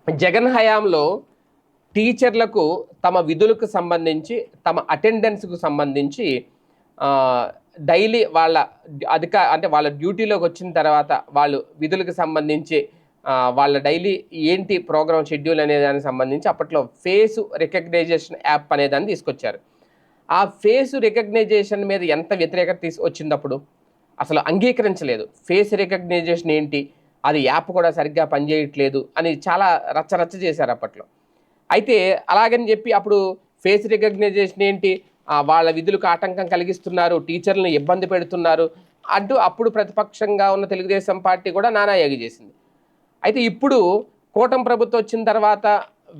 జగన్ హయాంలో టీచర్లకు తమ విధులకు సంబంధించి, తమ అటెండెన్స్‌కు సంబంధించి డైలీ వాళ్ళ అంటే వాళ్ళ డ్యూటీలోకి వచ్చిన తర్వాత వాళ్ళు విధులకు సంబంధించి వాళ్ళ డైలీ ఏంటి ప్రోగ్రామ్ షెడ్యూల్ అనే దానికి సంబంధించి అప్పట్లో ఫేస్ రికగ్నైజేషన్ యాప్ అనేదాన్ని తీసుకొచ్చారు. ఆ ఫేస్ రికగ్నైజేషన్ మీద ఎంత వ్యతిరేకత వచ్చిందప్పుడు అసలు అంగీకరించలేదు. ఫేస్ రికగ్నైజేషన్ ఏంటి? అది యాప్ కూడా సరిగ్గా పనిచేయట్లేదు అని చాలా రచ్చరచ్చ చేశారు అప్పట్లో. అయితే అలాగని చెప్పి అప్పుడు ఫేస్ రికగ్నైజేషన్ ఏంటి? వాళ్ళ విధులకు ఆటంకం కలిగిస్తున్నారు, టీచర్లను ఇబ్బంది పెడుతున్నారు అంటూ అప్పుడు ప్రతిపక్షంగా ఉన్న తెలుగుదేశం పార్టీ కూడా నానాయాగి చేసింది. అయితే ఇప్పుడు కూటమి ప్రభుత్వం వచ్చిన తర్వాత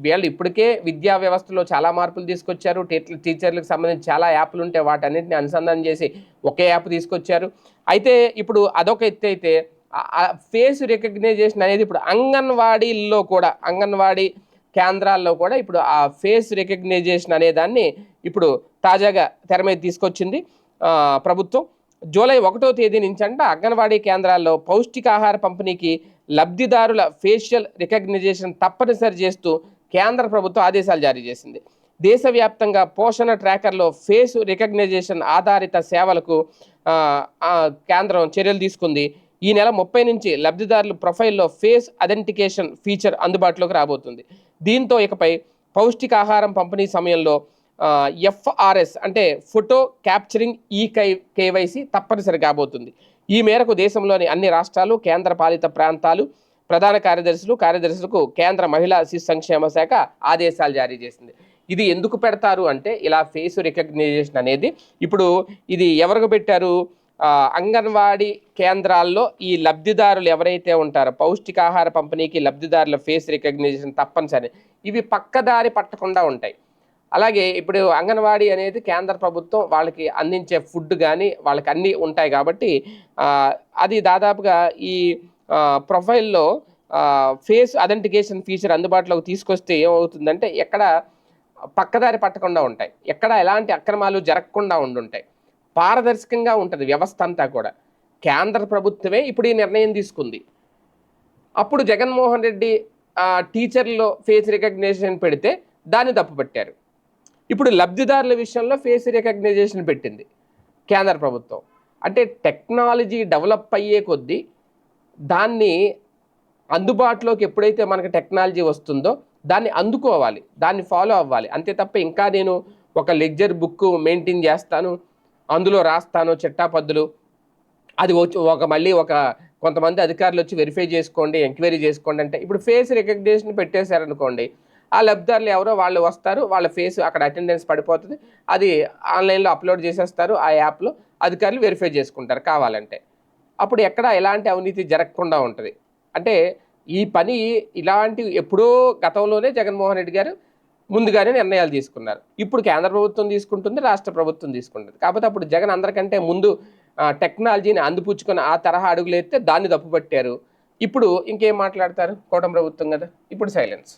వీళ్ళు ఇప్పటికే విద్యా వ్యవస్థలో చాలా మార్పులు తీసుకొచ్చారు. టీచర్లకు సంబంధించి చాలా యాప్లు ఉంటే వాటన్నిటిని అనుసంధానం చేసి ఒకే యాప్ తీసుకొచ్చారు. అయితే ఇప్పుడు అదొక ఎత్తు అయితే ఫేస్ రికగ్నైజేషన్ అనేది ఇప్పుడు అంగన్వాడీల్లో కూడా అంగన్వాడీ కేంద్రాల్లో కూడా ఇప్పుడు ఆ ఫేస్ రికగ్నైజేషన్ అనే దాన్ని ఇప్పుడు తాజాగా తెర మీద తీసుకొచ్చింది ప్రభుత్వం. జూలై 1వ తేదీ నుంచి అంగన్వాడీ కేంద్రాల్లో పౌష్టికాహార పంపిణీకి లబ్ధిదారుల ఫేషియల్ రికగ్నైజేషన్ తప్పనిసరి చేస్తూ కేంద్ర ప్రభుత్వం ఆదేశాలు జారీ చేసింది. దేశవ్యాప్తంగా పోషణ ట్రాకర్లో ఫేస్ రికగ్నైజేషన్ ఆధారిత సేవలకు కేంద్రం చర్యలు తీసుకుంది. ఈ నెల 30 నుంచి లబ్ధిదారుల ప్రొఫైల్లో ఫేస్ ఐడెంటిఫికేషన్ ఫీచర్ అందుబాటులోకి రాబోతుంది. దీంతో ఇకపై పౌష్టికాహారం పంపిణీ సమయంలో ఎఫ్ఆర్ఎస్ అంటే ఫోటో క్యాప్చరింగ్ కేవైసీ తప్పనిసరి కాబోతుంది. ఈ మేరకు దేశంలోని అన్ని రాష్ట్రాలు, కేంద్ర పాలిత ప్రాంతాలు ప్రధాన కార్యదర్శులకు కేంద్ర మహిళా శిశు సంక్షేమ శాఖ ఆదేశాలు జారీ చేసింది. ఇది ఎందుకు పెడతారు అంటే ఇలా ఫేస్ రికగ్నైజేషన్ అనేది ఇప్పుడు ఇది ఎవరికి పెట్టారు? అంగన్వాడీ కేంద్రాల్లో ఈ లబ్ధిదారులు ఎవరైతే ఉంటారో పౌష్టికాహార పంపిణీకి లబ్ధిదారుల ఫేస్ రికగ్నైజేషన్ తప్పనిసరి. ఇవి పక్కదారి పట్టకుండా ఉంటాయి. అలాగే ఇప్పుడు అంగన్వాడీ అనేది కేంద్ర ప్రభుత్వం వాళ్ళకి అందించే ఫుడ్ కానీ వాళ్ళకి అన్నీ ఉంటాయి కాబట్టి అది దాదాపుగా ఈ ప్రొఫైల్లో ఫేస్ ఐడెంటిఫికేషన్ ఫీచర్ అందుబాటులోకి తీసుకొస్తే ఏమవుతుందంటే ఎక్కడ పక్కదారి పట్టకుండా ఉంటాయి, ఎక్కడ ఎలాంటి అక్రమాలు జరగకుండా ఉండుంటాయి, పారదర్శకంగా ఉంటుంది వ్యవస్థ అంతా కూడా. కేంద్ర ప్రభుత్వమే ఇప్పుడు ఈ నిర్ణయం తీసుకుంది. అప్పుడు జగన్మోహన్ రెడ్డి టీచర్లో ఫేస్ రికగ్నిషన్ పెడితే దాన్ని తప్పుపట్టారు. ఇప్పుడు లబ్ధిదారుల విషయంలో ఫేస్ రికగ్నైజేషన్ పెట్టింది కేంద్ర ప్రభుత్వం. అంటే టెక్నాలజీ డెవలప్ అయ్యే కొద్దీ దాన్ని అందుబాటులోకి ఎప్పుడైతే మనకు టెక్నాలజీ వస్తుందో దాన్ని అందుకోవాలి, దాన్ని ఫాలో అవ్వాలి. అంతే తప్ప ఇంకా నేను ఒక లెడ్జర్ బుక్ మెయింటైన్ చేస్తాను, అందులో రాస్తాను చిట్టాపద్దులు, అది మళ్ళీ కొంతమంది అధికారులు వచ్చి వెరిఫై చేసుకోండి, ఎంక్వైరీ చేసుకోండి అంటే ఇప్పుడు ఫేస్ రికగ్నిషన్ పెట్టేశారనుకోండి, ఆ లబ్ధిదారులు ఎవరో వాళ్ళు వస్తారు, వాళ్ళ ఫేస్ అక్కడ అటెండెన్స్ పడిపోతుంది, అది ఆన్లైన్లో అప్లోడ్ చేసేస్తారు, ఆ యాప్లో అధికారులు వెరిఫై చేసుకుంటారు కావాలంటే. అప్పుడు ఎక్కడ ఎలాంటి అవినీతి జరగకుండా ఉంటుంది. అంటే ఈ పని ఇలాంటి ఎప్పుడో గతంలోనే జగన్మోహన్ రెడ్డి గారు ముందుగానే నిర్ణయాలు తీసుకున్నారు. ఇప్పుడు కేంద్ర ప్రభుత్వం తీసుకుంటుంది, రాష్ట్ర ప్రభుత్వం తీసుకుంటుంది. కాకపోతే అప్పుడు జగన్ అందరికంటే ముందు టెక్నాలజీని అందిపుచ్చుకొని ఆ తరహా అడుగులు ఎత్తే దాన్ని తప్పుపట్టారు. ఇప్పుడు ఇంకేం మాట్లాడతారు? కూటమి ప్రభుత్వం కదా, ఇప్పుడు సైలెన్స్.